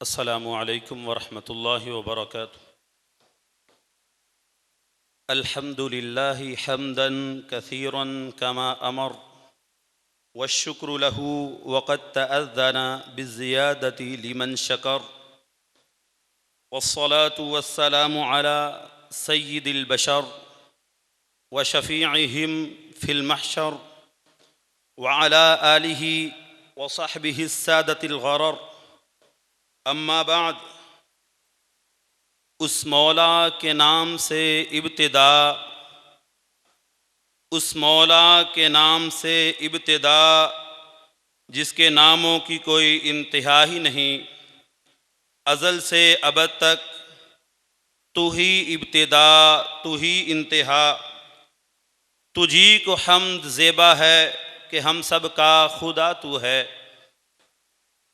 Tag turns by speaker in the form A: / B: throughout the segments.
A: السلام علیکم ورحمۃ اللہ وبرکاتہ۔ الحمد للہ حمدا کثیرا کما امر والشکر له وقد تأذن بالزیادۃ لمن شکر والصلاة والسلام على سید البشر وشفیعہم فی المحشر وعلى آلہ وصحبہ السادۃ الغرر۔ اما بعد، اس مولا کے نام سے ابتدا، اس مولا کے نام سے ابتدا جس کے ناموں کی کوئی انتہا ہی نہیں، ازل سے ابد تک تو ہی ابتدا تو ہی انتہا۔ تجھی کو حمد زیبا ہے کہ ہم سب کا خدا تو ہے،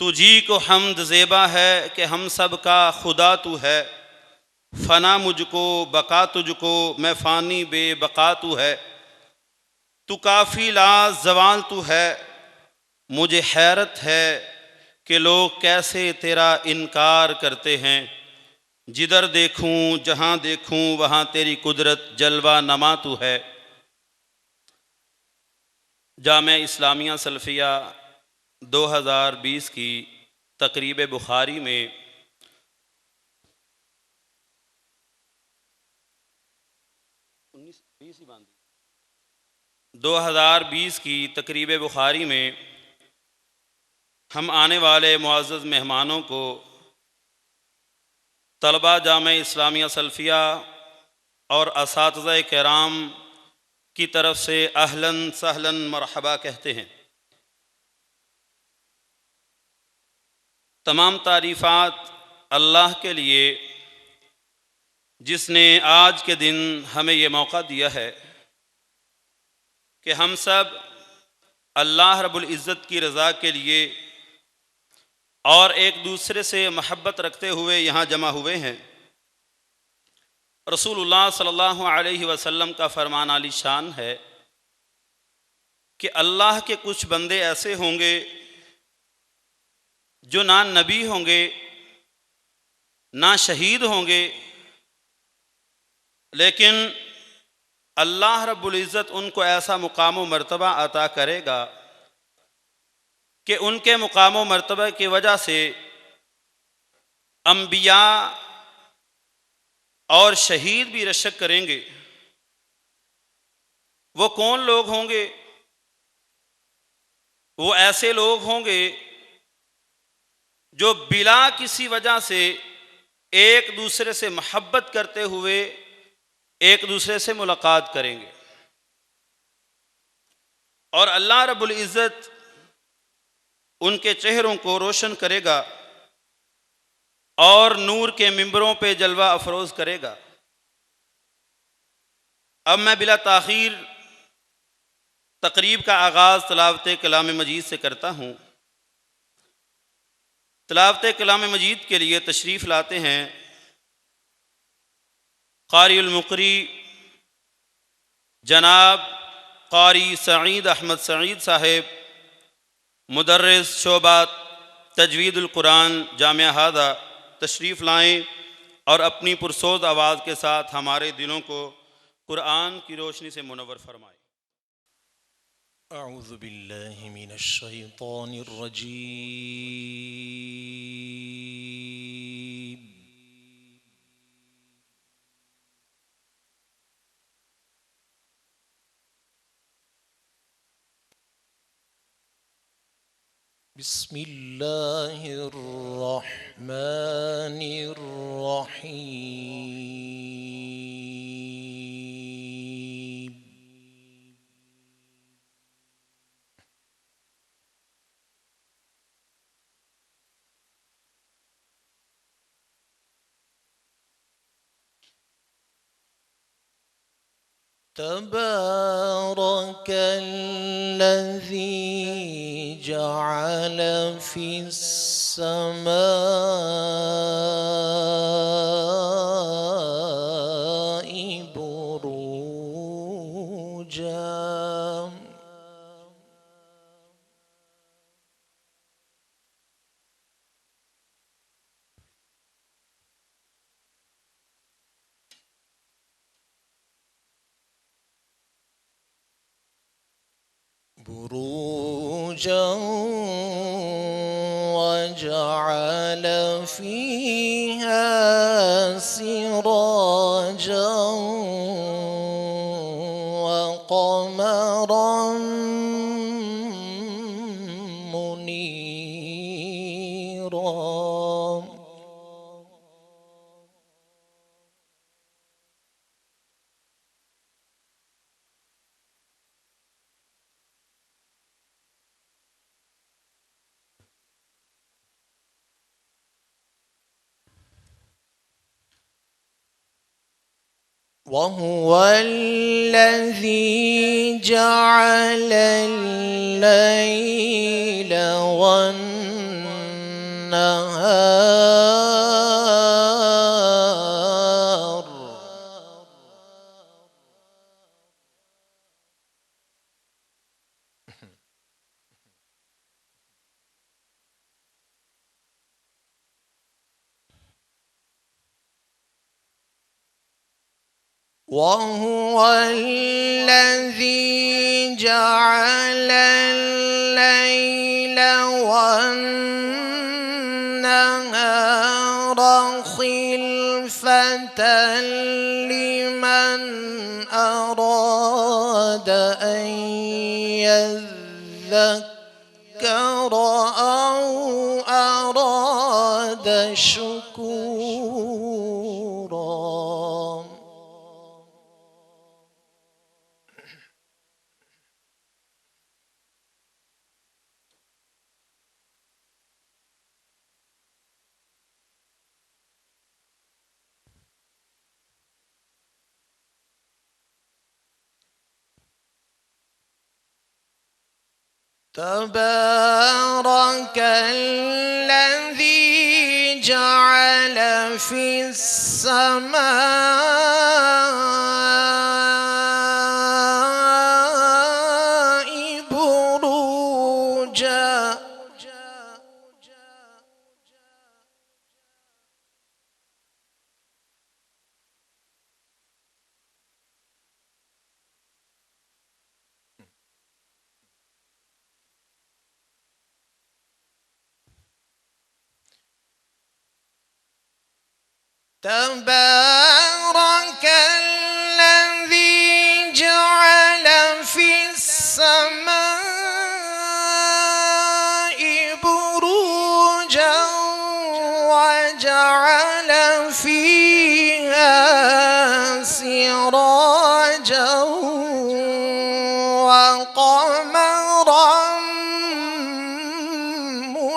A: تجھی کو حمد زیبا ہے کہ ہم سب کا خدا تو ہے۔ فنا مجھ کو بقا تجھ کو، میں فانی بے بقا تو ہے۔ تو کافی لا زوال تو ہے، مجھے حیرت ہے کہ لوگ کیسے تیرا انکار کرتے ہیں۔ جدھر دیکھوں جہاں دیکھوں وہاں تیری قدرت جلوہ نما تو ہے۔ جامعہ اسلامیہ سلفیہ 2020 کی تقریب بخاری میں 2020 کی تقریب بخاری میں ہم آنے والے معزز مہمانوں کو طلبہ جامعہ اسلامیہ سلفیہ اور اساتذہ کرام کی طرف سے اہلاً سہلاً مرحبا کہتے ہیں۔ تمام تعریفات اللہ کے لیے جس نے آج کے دن ہمیں یہ موقع دیا ہے کہ ہم سب اللہ رب العزت کی رضا کے لیے اور ایک دوسرے سے محبت رکھتے ہوئے یہاں جمع ہوئے ہیں۔ رسول اللہ صلی اللہ علیہ وسلم کا فرمان عالی شان ہے کہ اللہ کے کچھ بندے ایسے ہوں گے جو نہ نبی ہوں گے نہ شہید ہوں گے، لیکن اللہ رب العزت ان کو ایسا مقام و مرتبہ عطا کرے گا کہ ان کے مقام و مرتبہ کی وجہ سے انبیاء اور شہید بھی رشک کریں گے۔ وہ کون لوگ ہوں گے؟ وہ ایسے لوگ ہوں گے جو بلا کسی وجہ سے ایک دوسرے سے محبت کرتے ہوئے ایک دوسرے سے ملاقات کریں گے، اور اللہ رب العزت ان کے چہروں کو روشن کرے گا اور نور کے ممبروں پہ جلوہ افروز کرے گا۔ اب میں بلا تاخیر تقریب کا آغاز تلاوت کلام مجید سے کرتا ہوں۔ تلاوت کلام مجید کے لیے تشریف لاتے ہیں قاری المقری جناب قاری سعید احمد سعید صاحب، مدرس شعبہ تجوید القرآن جامعہ ہادہ، تشریف لائیں اور اپنی پرسوز آواز کے ساتھ ہمارے دلوں کو قرآن کی روشنی سے منور فرمائیں۔
B: اعوذ باللہ من الشیطان الرجیم۔ بسم اللہ الرحمن الرحیم۔ تبارك الذي جعل في السماء بروجا بروجا وجعل فيها سراجا وقمرا منيرا وهو الذي جعل الليل والنهار وهو الذي جعل الليل والنهار خلفة لمن أراد أن يذكر أو أراد شكورا تبارك الذي جعل في السماء بروجا تبارك الذي جعل في السماء بروجا وجعل فيها سراجا وقمرا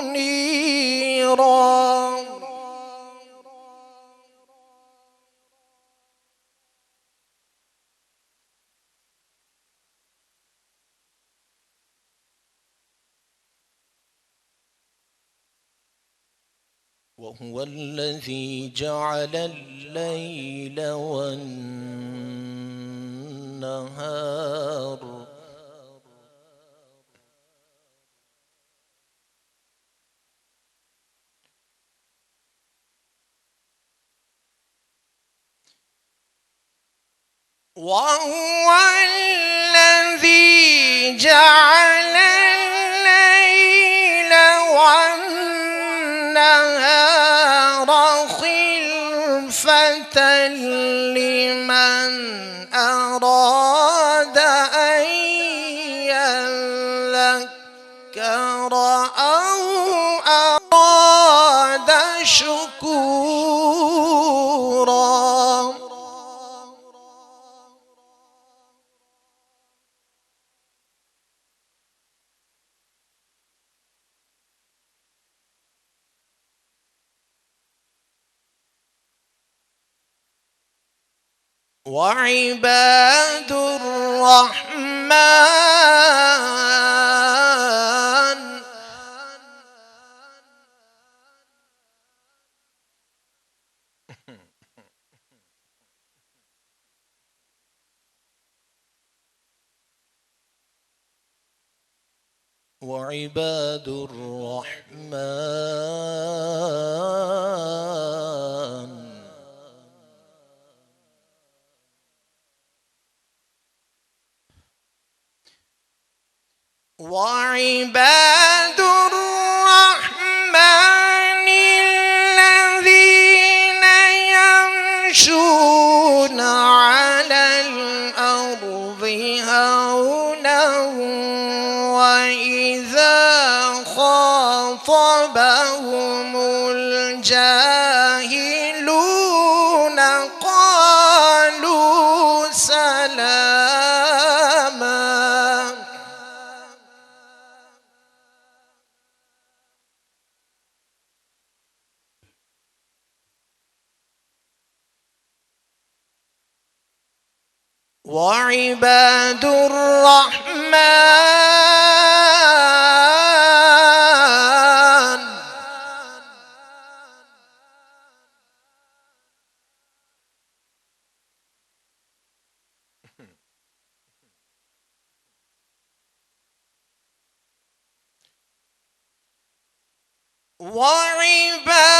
B: منيرا وهو الذي جعل الليل والنهار وهو الذي جعل الليل والنهار خلفة لمن أراد أن يذكر أو أراد شكورا وعباد الرحمن وعباد الرحمن وعباد الرحمن الذين يمشون على الأرض هونا وإذا خاطبهم الجاهلون قالوا سلاما. وعباد الرحمن وعباد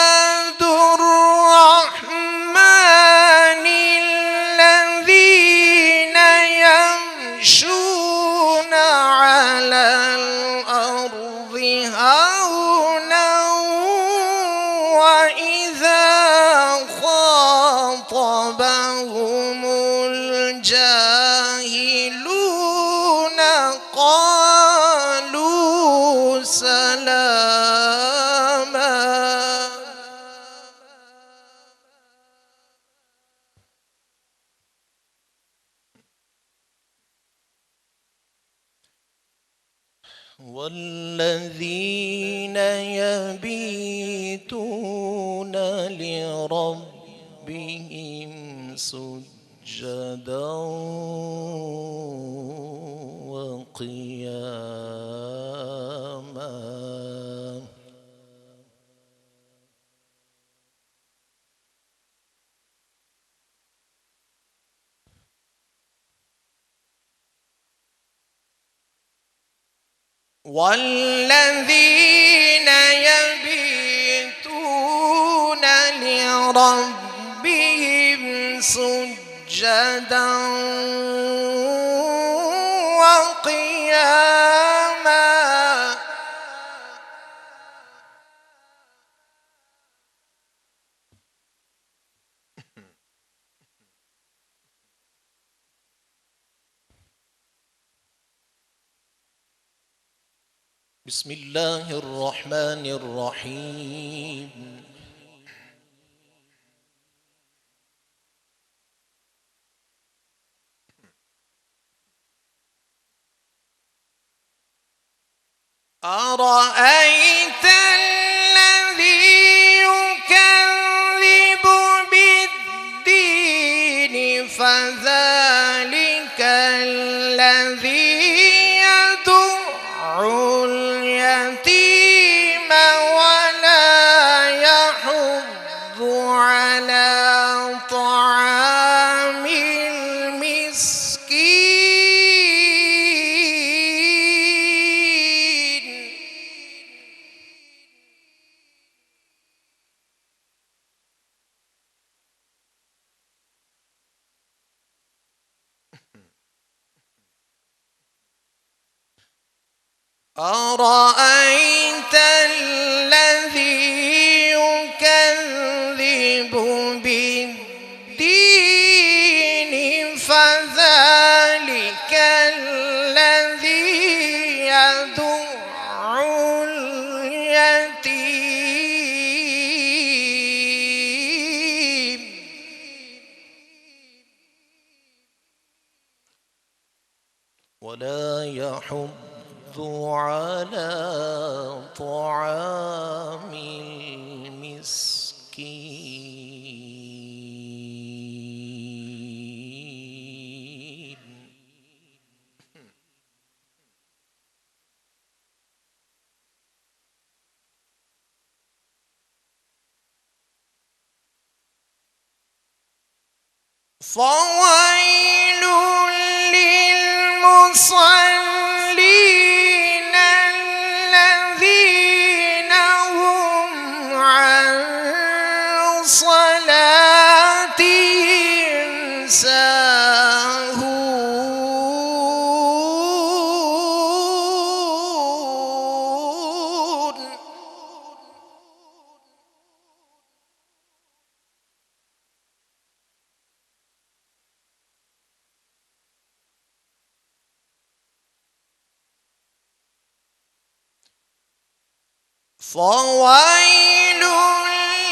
B: الرحمن الذين يمشون على الأرض هونا وإذا خاطبهم الجاهلون قالوا سلاما. والذين يبيتون لربهم سجدا وقياما. والذين يبيتون لربهم سجدا وقياما. بسم الله الرحمن الرحيم. أرأيت الذي يكذب بالدين فذلك الذي يدع اليتيم ولا يحض على طعام المسكين. أرأيت الذي يكذب بالدين فذلك الذي يدع اليتيم ولا يحض على طعام المسكين. فويل للمصلين الذين هم عن صلاتهم ساهون. فويل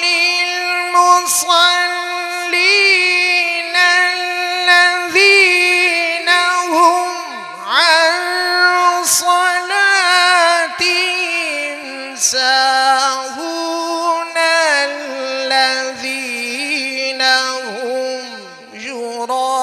B: للمصلين الذين هم عن صلاتهم ساهون الذين هم يراءون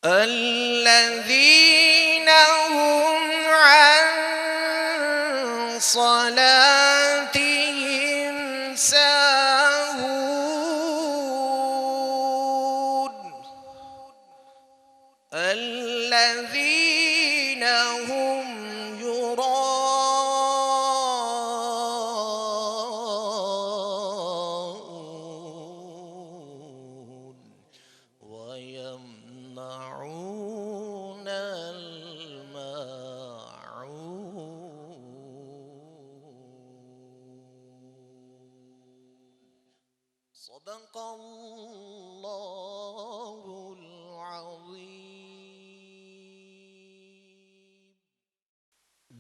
B: الذين هم عن صلاتهم ساهون الذين هم يراءون ويمنعون الماعون صدق الله العظيم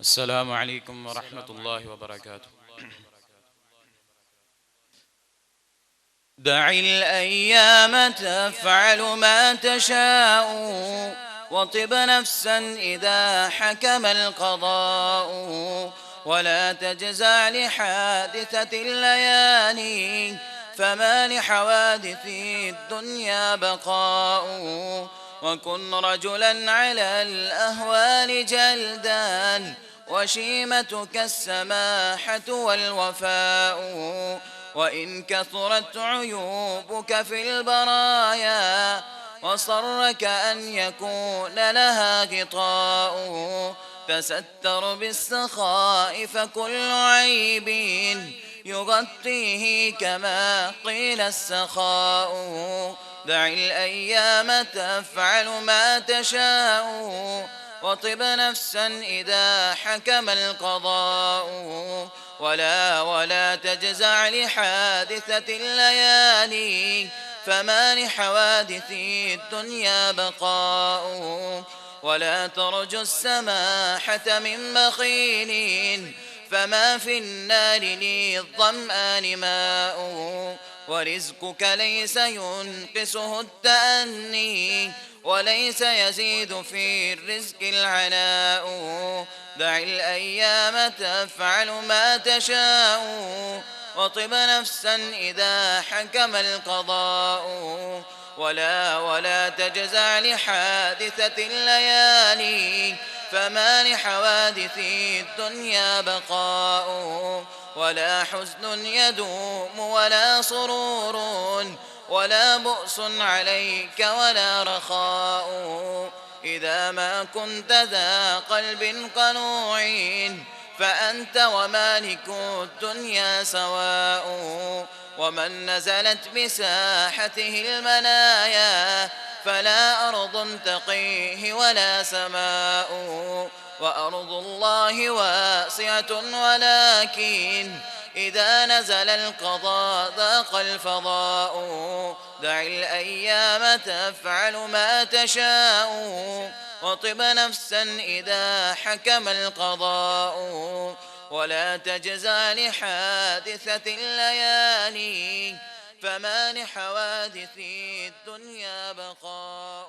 C: السلام عليكم ورحمة الله وبركاته. دع الأيام تفعل ما تشاء وطب نفسا إذا حكم القضاء ولا تجزع لحادثة الليالي فما لحوادث الدنيا بقاء وكن رجلا على الأهوال جلدا وشيمتك السماحة والوفاء وإن كثرت عيوبك في البرايا وصرك أن يكون لها غطاء تستر بالسخاء فكل عيب يغطيه كما قيل السخاء دع الأيام تفعل ما تشاء وطب نفسا إذا حكم القضاء ولا تجزع لحادثة الليالي فما لحوادث الدنيا بقاء ولا ترجو السماحة من بخيل فما في النار للظمآن ماء ورزقك ليس ينقصه التأني وليس يزيد في الرزق العناء دع الأيام تفعل ما تشاء وطب نفسا إذا حكم القضاء ولا تجزع لحادثة الليالي فما لحوادث الدنيا بقاء ولا حزن يدوم ولا سرور ولا بؤس عليك ولا رخاء إذا ما كنت ذا قلب قنوع فأنت ومالك الدنيا سواء ومن نزلت بساحته المنايا فلا أرض تقيه ولا سماء وأرض الله واسعة ولكن إذا نزل القضاء ضاق الفضاء دع الأيام تفعل ما تشاء وطب نفسا إذا حكم القضاء ولا تجزع لحادثة الليالي فما لحوادث الدنيا بقاء.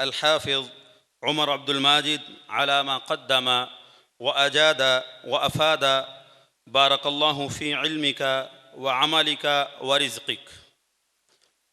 A: الحافظ عمر عبد الماجد على ما قدم وأجاد وأفاد بارك الله في علمك وعملك ورزقك.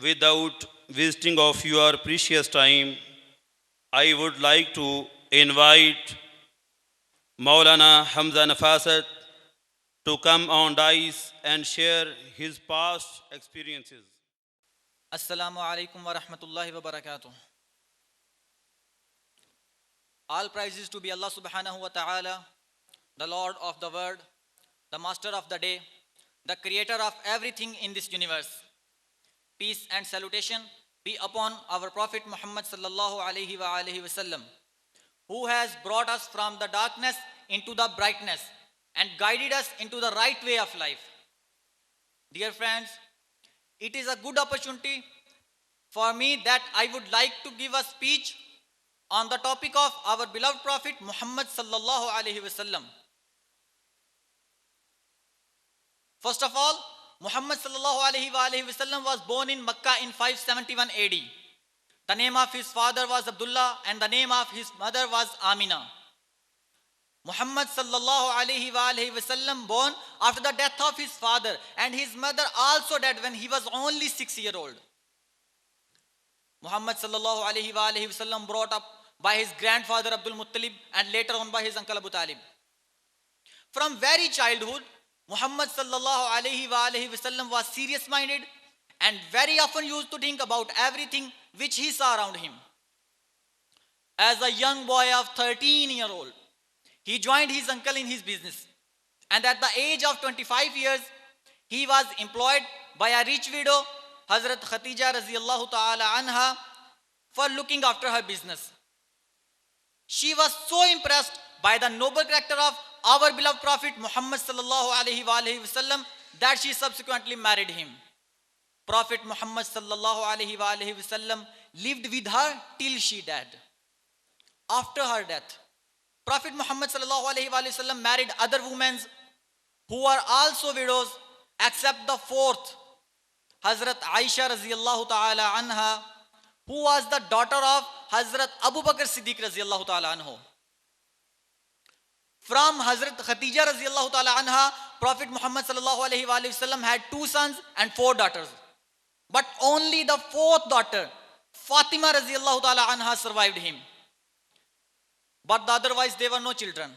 A: Without wasting of your precious time, I would like to invite Maulana Hamza Nafasat to come on dais and share his past experiences.
D: Assalamu alaikum wa rahmatullahi wa barakatuh. All praises to be Allah subhanahu wa ta'ala, the Lord of the world, the master of the day, the creator of everything in this universe. Peace and salutation be upon our Prophet Muhammad sallallahu alaihi wasallam, who has brought us from the darkness into the brightness and guided us into the right way of life. Dear friends, it is a good opportunity for me that I would like to give a speech on the topic of our beloved Prophet Muhammad sallallahu alaihi wasallam. First of all, Muhammad sallallahu alaihi wasallam was born in Makkah in 571 AD. The name of his father was Abdullah and the name of his mother was Amina. Muhammad sallallahu alaihi wasallam born after the death of his father, and his mother also died when he was only 6 years old. Muhammad sallallahu alaihi wasallam brought up by his grandfather Abdul Muttalib and later on by his uncle Abu Talib. From very childhood, Muhammad sallallahu alaihi wasallam was serious minded and very often used to think about everything which he saw around him. As a young boy of 13-year-old, he joined his uncle in his business, and at the age of 25 years, he was employed by a rich widow, Hazrat Khatija raziyallahu ta'ala anha, for looking after her business. She was so impressed by the noble character of our beloved Prophet Muhammad sallallahu alaihi wasallam that she subsequently married him. Prophet Muhammad sallallahu alaihi wasallam lived with her till she died. After her death, Prophet Muhammad sallallahu alaihi wasallam married other women who were also widows except the fourth, Hazrat Aisha raziyallahu ta'ala anha, who was the daughter of Hazrat Abu Bakr Siddiq raziyallahu ta'ala anhu. From Hazrat Khatija raziyallahu ta'ala anha, Prophet Muhammad sallallahu alaihi wasallam had 2 sons and 4 daughters. But only the 4th daughter, Fatima raziyallahu ta'ala anha, survived him. But otherwise there were no children.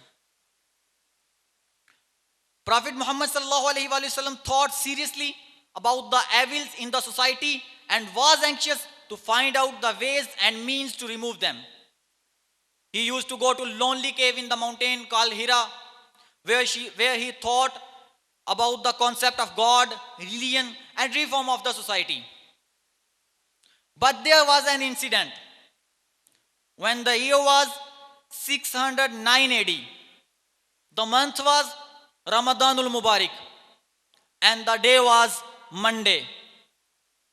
D: Prophet Muhammad sallallahu alaihi wasallam thought seriously about the evils in the society and was anxious to find out the ways and means to remove them. He used to go to a lonely cave in the mountain called Hira, where he thought about the concept of God, religion, and reform of the society. But there was an incident. When the year was 609 AD, the month was Ramadanul Mubarak, and the day was Monday.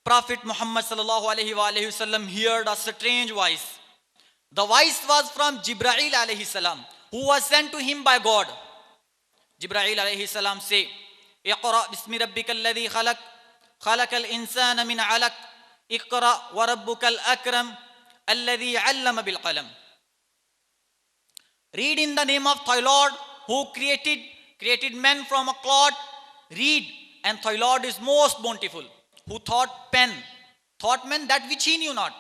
D: Prophet Muhammad sallallahu alaihi wasallam heard a strange voice. The voice was from Jibreel alayhi salam, who was sent to him by God. Jibreel alayhi salam say, "Iqra bismi rabbikal ladhi khalaq, khalaqal insana min 'alaq, iqra wa rabbukal akram, alladhi 'allama bil qalam." Read in the name of thy Lord, who created men from a clod. Read, and thy Lord is most bountiful, who taught men that which he knew not.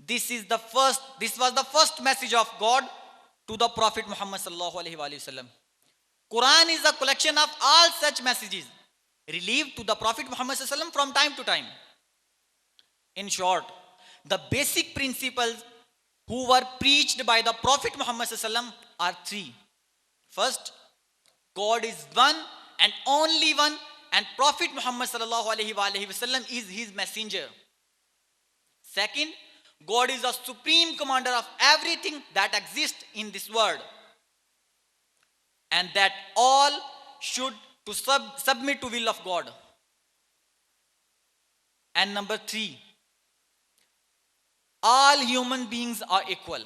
D: This was the first message of God to the Prophet Muhammad sallallahu alaihi wasallam. Quran is a collection of all such messages relieved to the Prophet Muhammad sallallahu alaihi wasallam from time to time. In short, the basic principles who were preached by the Prophet Muhammad sallallahu alaihi wasallam are 3. First, God is one and only one, and Prophet Muhammad sallallahu alaihi wasallam is his messenger. Second, God is the supreme commander of everything that exists in this world, and that all should to submit to will of God. And number 3, all human beings are equal.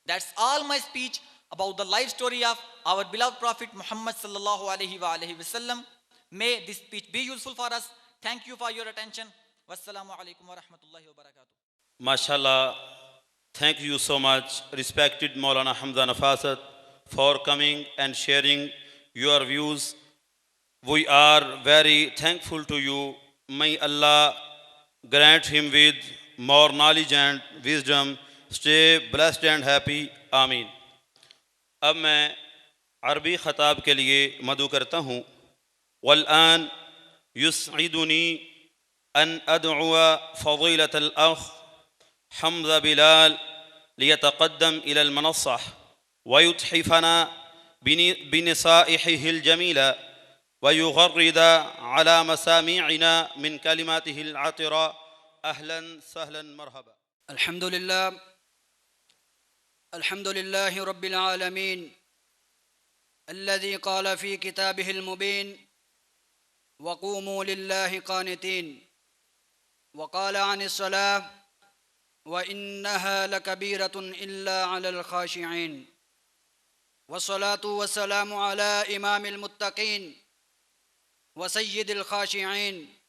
D: That's all my speech about the life story of our beloved Prophet Muhammad sallallahu alaihi wasallam. May this speech be useful for us. Thank you for your attention. Wassalamu alaikum wa rahmatullahi wa barakatuh.
A: MashaAllah, thank you so much, respected Maulana Hamza Nafasat, for coming and sharing your views. We are very thankful to you. May Allah grant him with more knowledge and wisdom. Stay blessed and happy. Ameen. اب میں عربی خطاب کے لیے مدعو کرتا ہوں. والآن يسعدني أن أدعو فضيلة الأخ حمزة بلال ليتقدم إلى المنصة ويتحفنا بنصائحه الجميلة ويغرد على مسامعنا من كلماته العطرة. أهلا سهلا مرحبا.
E: الحمد لله رب العالمين الذي قال في كتابه المبين وقوموا لله قانتين، وقال عن الصلاة وإنها لكبيرة إلا على الخاشعين، والصلاة والسلام على إمام المتقين وسيد الخاشعين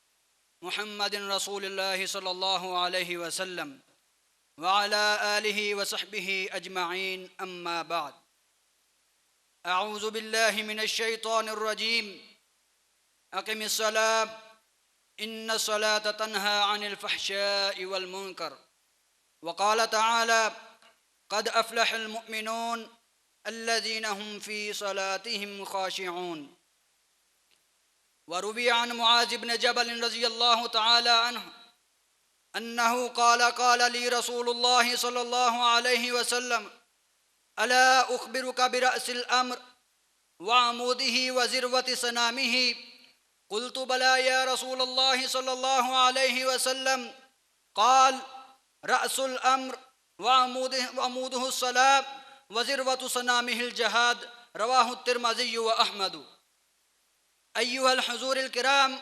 E: محمد رسول الله صلى الله عليه وسلم وعلى آله وصحبه أجمعين. أما بعد، أعوذ بالله من الشيطان الرجيم. أقم الصلاة إن الصلاة تنهى عن الفحشاء والمنكر. وقال تعالى: قد أفلح المؤمنون الذين هم في صلاتهم خاشعون. وروي عن معاذ بن جبل رضي الله تعالى عنه أنه قال لي رسول الله صلى الله عليه وسلم: ألا أخبرك برأس الأمر وعموده وذروة سنامه؟ قلت: بلى يا رسول الله صلى الله عليه وسلم. قال: رأس الأمر وعموده الصلاة وذروة سنامه الجهاد. رواه الترمذي وأحمد. أيها الحضور الكرام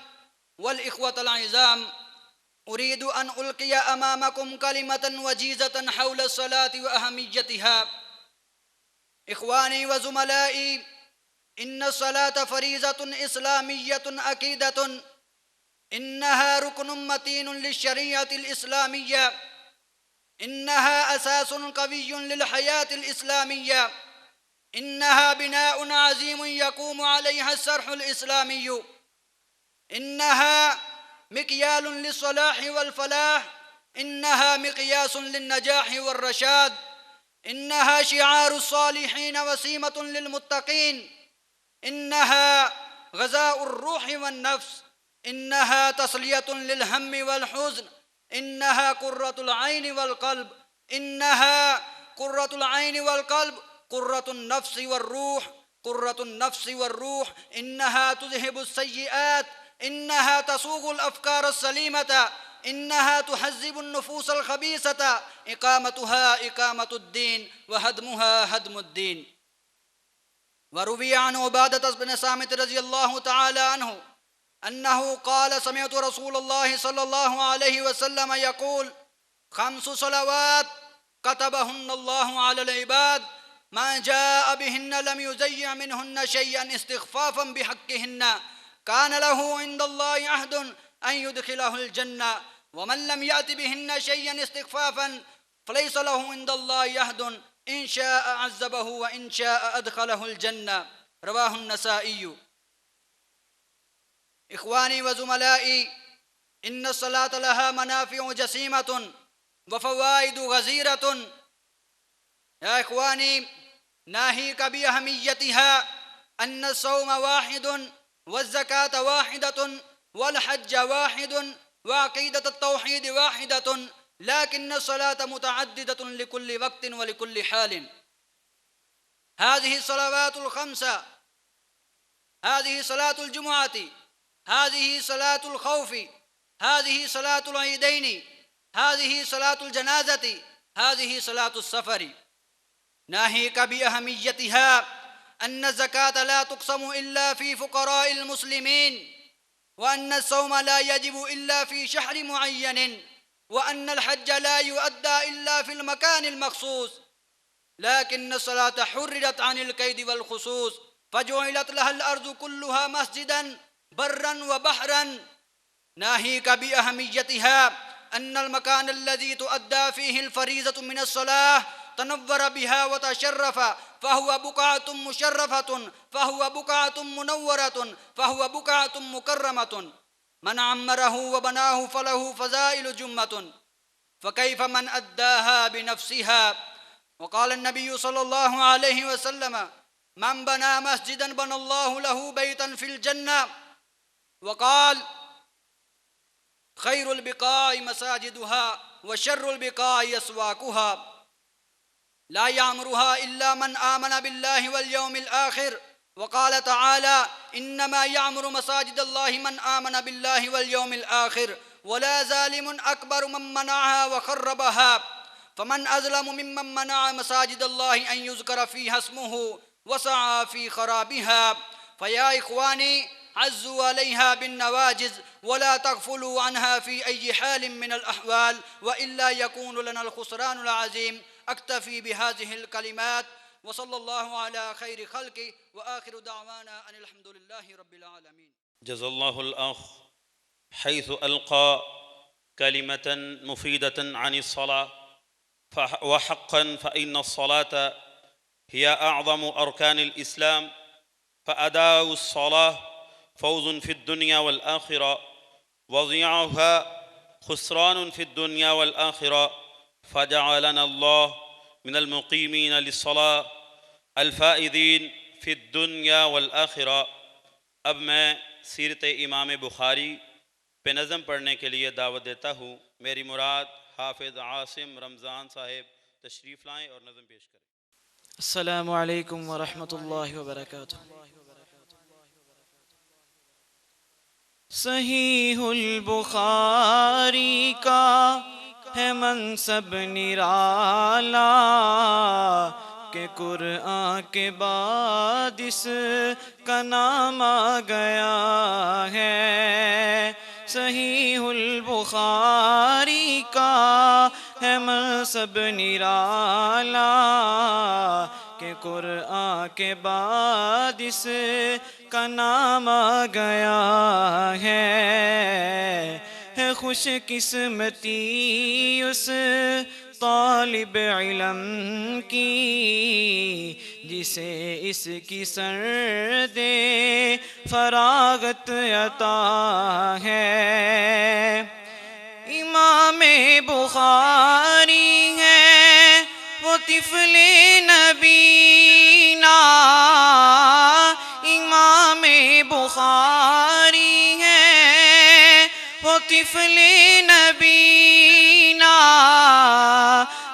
E: والإخوة العظام، أريد أن ألقي أمامكم كلمة وجيزة حول الصلاة وأهميتها. إخواني وزملائي، إن الصلاة فريضة إسلامية أكيدة، إنها ركن متين للشريعة الإسلامية، إنها أساس قوي للحياة الإسلامية، إنها بناء عظيم يقوم عليها الشرع الإسلامي، إنها مكيال للصلاح والفلاح، إنها مقياس للنجاح والرشاد، إنها شعار الصالحين وسيمة للمتقين، إنها غذاء الروح والنفس، إنها تسلية للهم والحزن، إنها قرة العين والقلب، إنها قرة العين والقلب، قرة النفس والروح، قرة النفس والروح، إنها تذهب السيئات، إنها تسوق الأفكار السليمة، إنها تهذب النفوس الخبيثة، إقامتها إقامة الدين وهدمها هدم الدين. وروي عن عبادة بن صامت رضي الله تعالى عنه أنه قال: سمعت رسول الله صلى الله عليه وسلم يقول: 5 صلوات كتبهن الله على العباد، ما جاء بهن لم يضيع منهن شيئا استخفافا بحقهن، كان له عند الله عهد أن يدخله الجنة، ومن لم يأت بهن شيئا استخفافا فليس له عند الله عهد، إن شاء عذبه وإن شاء أدخله الجنة. رواه النسائي. إخواني وزملائي، إن الصلاة لها منافع جسيمة وفوائد غزيرة. يا إخواني، ناهيك بأهميتها أن الصوم واحد، والزكاة واحدة، والحج واحد، وعقيدة التوحيد واحدة، لكن الصلاة متعددة لكل وقت ولكل حال. هذه الصلوات الخمسة، هذه صلاة الجمعة، هذه صلاة الخوف، هذه صلاة العيدين، هذه صلاة الجنازة، هذه صلاة السفر. ناهيك بأهميتها أن الزكاة لا تقسم إلا في فقراء المسلمين، وأن الصوم لا يجب إلا في شهر معين، وأن الحج لا يؤدى إلا في المكان المخصوص، لكن الصلاة حررت عن القيد والخصوص، فجعلت لها الأرض كلها مسجدا برا وبحرا ناهيك بأهميتها أن المكان الذي تؤدى فيه الفريضة من الصلاة تنور بها وتشرف، فهو بقعة مشرفة، فهو بقعة منورة، فهو بقعة مكرمة. من عمره وبناه فله فضائل جمة، فكيف من أداها بنفسها. وقال النبي صلى الله عليه وسلم: من بنى مسجدا بنى الله له بيتا في الجنة. وقال: خير البقاع مساجدها وشر البقاع أسواقها، لا يعمرها إلا من آمن بالله واليوم الآخر. وقال تعالى: إنما يعمر مساجد الله من آمن بالله واليوم الآخر، ولا ظالم أكبر من منعها وخربها. فمن أظلم ممن منع مساجد الله أن يذكر فيها اسمه وسعى في خرابها. فيا إخواني، عزوا عليها بالنواجذ ولا تغفلوا عنها في أي حال من الأحوال، وإلا يكون لنا الخسران العظيم. أكتفي بهذه الكلمات، وصلى الله على خير خلقه، وآخر دعوانا أن الحمد لله رب العالمين.
A: جزا الله الأخ حيث ألقى كلمة مفيدة عن الصلاة، وحقا فإن الصلاة هي أعظم أركان الإسلام، فأداء الصلاة فوز في الدنيا والآخرة، وضياعها خسران في الدنيا والآخرة. فجعلنا الله من المقيمين للصلاة الفائزين في الدنیا والآخرہ۔ اب میں سیرت امام بخاری پہ نظم پڑھنے کے لیے دعوت دیتا ہوں۔ میری مراد حافظ عاصم رمضان صاحب تشریف لائیں اور نظم پیش کریں۔
F: السلام علیکم ورحمۃ اللہ وبرکاتہ۔ صحیح البخاری کا ہے منصب نرالا کہ قرآن کے بعد اس کا نام آ گیا ہے۔ صحیح البخاری کا ہے منصب نرالا کہ قرآن کے بعد اس کا نام آ گیا ہے۔ خوش قسمتی اس طالب علم کی جسے اس کی سرد فراغت عطا ہے۔ امام بخاری ہے وہ طفل نبینا، امام بخاری ہے وہ طفل نبینا،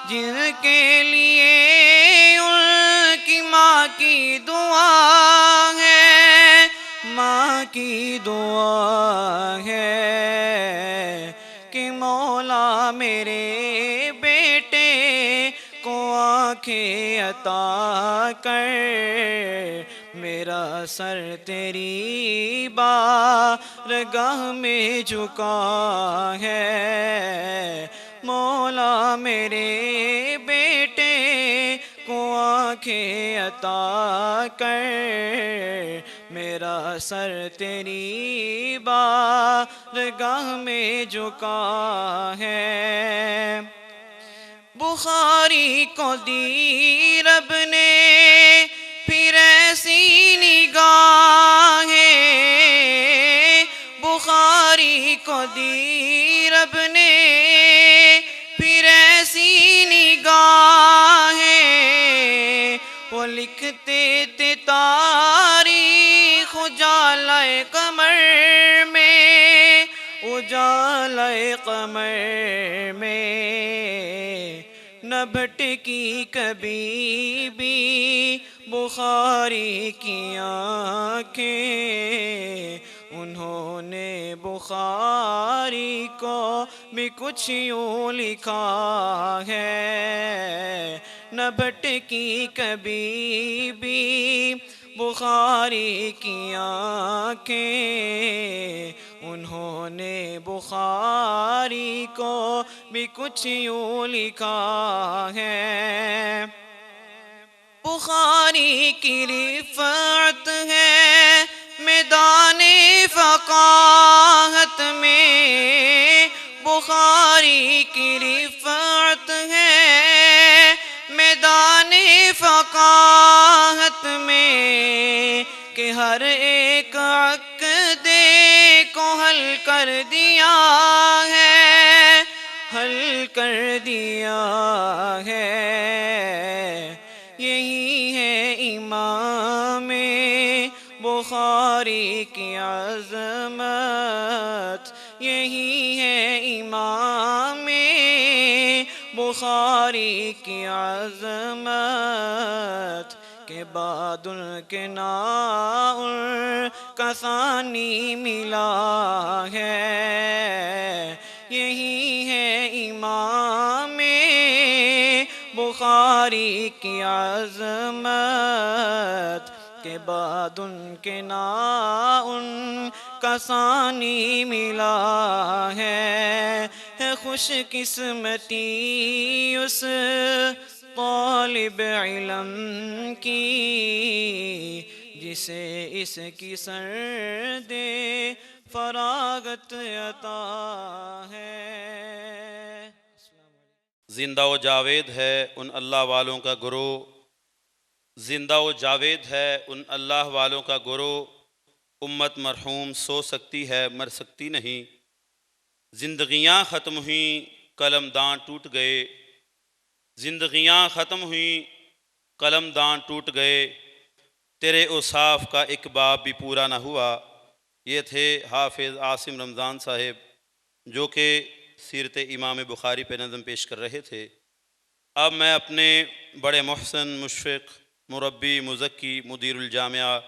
F: جن کے لیے ان کی ماں کی دعا ہے، ماں کی دعا ہے کہ مولا میرے بیٹے کو آنکھیں عطا کر، میرا سر تیری بارگاہ میں جھکا ہے۔ مولا میرے بیٹے کو آنکھیں عطا کر، میرا سر تیری بارگاہ میں جھکا ہے۔ بخاری کو دی رب نے پھر ایسی نگاہ، بخاری کو دی رب نے پھر ایسی نگاہ، وہ لکھتے تھے تاریخ اجالۂ قمر میں، اجالۂ قمر میں، نہ بھٹکی کبھی بھی بخاری کی آنکھیں، انہوں نے بخاری کو بھی کچھ یوں لکھا ہے۔ نہ بھٹکی کبھی بھی بخاری کی آنکھیں، انہوں نے بخاری کو بھی کچھ یوں لکھا ہے۔ بخاری کی رفعت ہے میدان فقر بخاری کی رفعت ہے میدان فقاہت میں کہ ہر ایک عقدے کو حل کر دیا ہے، حل کر دیا ہے۔ یہی ہے امام بخاری کی عظمت، یہی ہے امام بخاری کی عظمت کہ بعد ان کے نام کا ثانی ملا ہے۔ یہی ہے امام بخاری کی عظمت کہ بعد ان کے نام کا ثانی ملا ہے۔ خوش قسمتی اس طالب علم کی جسے اس کی سرد فراغت عطا ہے۔
A: زندہ و جاوید ہے ان اللہ والوں کا گروہ، زندہ و جاوید ہے ان اللہ والوں کا گروہ، امت مرحوم سو سکتی ہے مر سکتی نہیں۔ زندگیاں ختم ہوئیں قلم داں ٹوٹ گئے، زندگیاں ختم ہوئیں قلم داں ٹوٹ گئے، تیرے اوصاف کا ایک باب بھی پورا نہ ہوا۔ یہ تھے حافظ عاصم رمضان صاحب جو کہ سیرت امام بخاری پہ نظم پیش کر رہے تھے۔ اب میں اپنے بڑے محسن، مشفق، مربی، مزکی، مدیر الجامعہ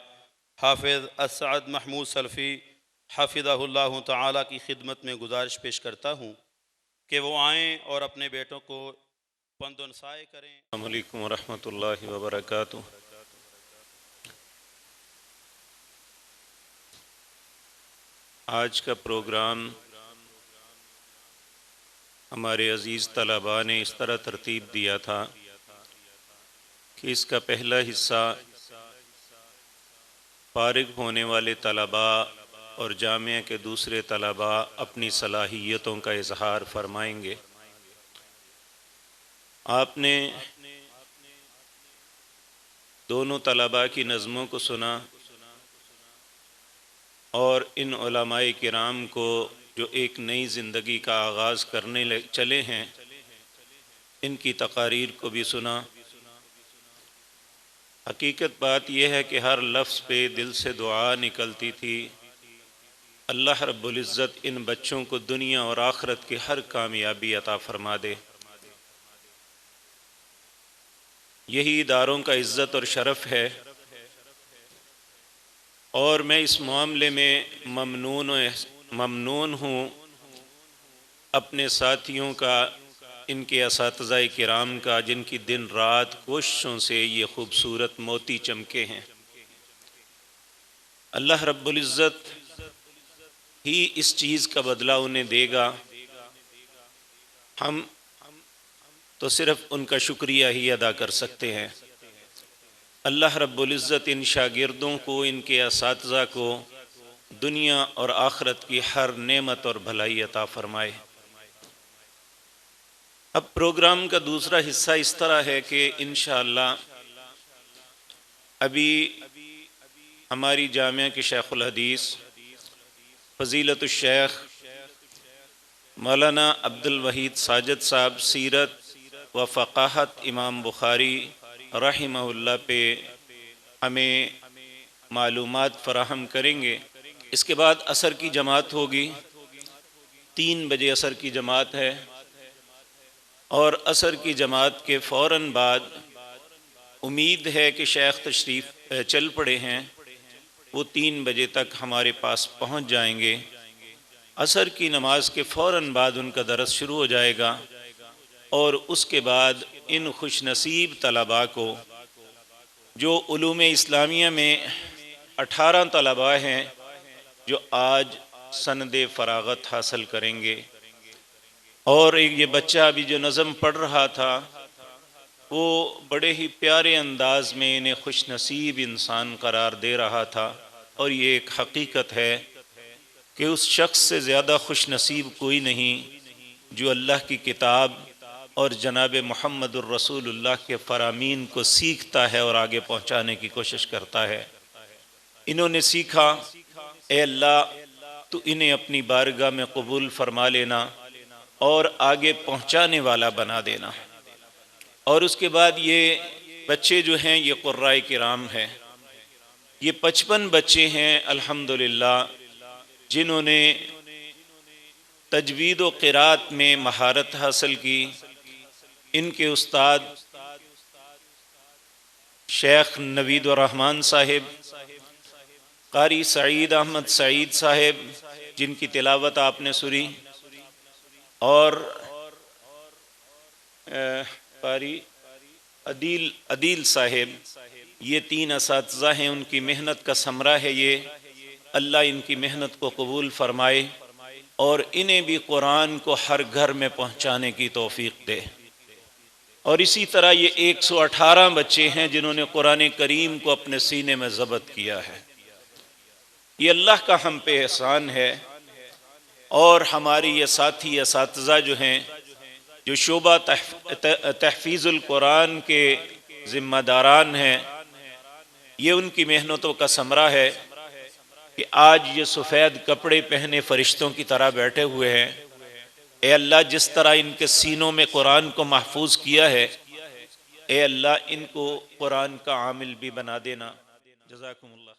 A: حافظ اسعد محمود سلفی حفظہ اللہ تعالیٰ کی خدمت میں گزارش پیش کرتا ہوں کہ وہ آئیں اور اپنے بیٹوں کو پند و نصیحت کریں۔
G: السلام علیکم ورحمۃ اللہ وبرکاتہ۔ آج کا پروگرام ہمارے عزیز طلباء نے اس طرح ترتیب دیا تھا کہ اس کا پہلا حصہ فارغ ہونے والے طلباء اور جامعہ کے دوسرے طلباء اپنی صلاحیتوں کا اظہار فرمائیں گے۔ آپ نے دونوں طلباء کی نظموں کو سنا اور ان علماء کرام کو جو ایک نئی زندگی کا آغاز کرنے چلے ہیں ان کی تقاریر کو بھی سنا۔ حقیقت بات یہ ہے کہ ہر لفظ پہ دل سے دعا نکلتی تھی، اللہ رب العزت ان بچوں کو دنیا اور آخرت کی ہر کامیابی عطا فرما دے۔ یہی اداروں کا عزت اور شرف ہے، اور میں اس معاملے میں ممنون ہوں اپنے ساتھیوں کا، ان کے اساتذہ کرام کا، جن کی دن رات کوششوں سے یہ خوبصورت موتی چمکے ہیں۔ اللہ رب العزت ہی اس چیز کا بدلہ انہیں دے گا، ہم تو صرف ان کا شکریہ ہی ادا کر سکتے ہیں۔ اللہ رب العزت ان شاگردوں کو، ان کے اساتذہ کو دنیا اور آخرت کی ہر نعمت اور بھلائی عطا فرمائے۔ اب پروگرام کا دوسرا حصہ اس طرح ہے کہ انشاءاللہ ابھی ہماری جامعہ کے شیخ الحدیث فضیلت الشیخ مولانا عبد الوحید ساجد صاحب سیرت و فقاہت امام بخاری رحمہ اللہ پہ ہمیں معلومات فراہم کریں گے۔ اس کے بعد عصر کی جماعت ہوگی، 3 بجے عصر کی جماعت ہے، اور عصر کی جماعت کے فوراً بعد امید ہے کہ شیخ تشریف چل پڑے ہیں، وہ 3 بجے تک ہمارے پاس پہنچ جائیں گے۔ عصر کی نماز کے فوراً بعد ان کا درس شروع ہو جائے گا، اور اس کے بعد ان خوش نصیب طلباء کو جو علوم اسلامیہ میں 18 طلباء ہیں جو آج سند فراغت حاصل کریں گے، اور یہ بچہ ابھی جو نظم پڑھ رہا تھا وہ بڑے ہی پیارے انداز میں انہیں خوش نصیب انسان قرار دے رہا تھا، اور یہ ایک حقیقت ہے کہ اس شخص سے زیادہ خوش نصیب کوئی نہیں جو اللہ کی کتاب اور جناب محمد الرسول اللہ کے فرامین کو سیکھتا ہے اور آگے پہنچانے کی کوشش کرتا ہے۔ انہوں نے سیکھا، اے اللہ تو انہیں اپنی بارگاہ میں قبول فرما لینا اور آگے پہنچانے والا بنا دینا۔ اور اس کے بعد یہ بچے جو ہیں یہ قرائے کرام ہیں، یہ 55 بچے ہیں الحمدللہ جنہوں نے تجوید و قرات میں مہارت حاصل کی۔ ان کے استاد شیخ نوید الرحمن صاحب، قاری سعید احمد سعید صاحب جن کی تلاوت آپ نے سنی، اور قاری عدیل صاحب، یہ 3 اساتذہ ہیں۔ ان کی محنت کا ثمرہ ہے یہ، اللہ ان کی محنت کو قبول فرمائے اور انہیں بھی قرآن کو ہر گھر میں پہنچانے کی توفیق دے۔ اور اسی طرح یہ 118 بچے ہیں جنہوں نے قرآن کریم کو اپنے سینے میں ضبط کیا ہے۔ یہ اللہ کا ہم پہ احسان ہے۔ اور ہماری یہ ساتھی اساتذہ جو ہیں، جو شعبہ تحفیظ القرآن کے ذمہ داران ہیں، یہ ان کی محنتوں کا ثمرہ ہے کہ آج یہ سفید کپڑے پہنے فرشتوں کی طرح بیٹھے ہوئے ہیں۔ اے اللہ جس طرح ان کے سینوں میں قرآن کو محفوظ کیا ہے، اے اللہ ان کو قرآن کا عامل بھی بنا دینا۔ جزاکم اللہ۔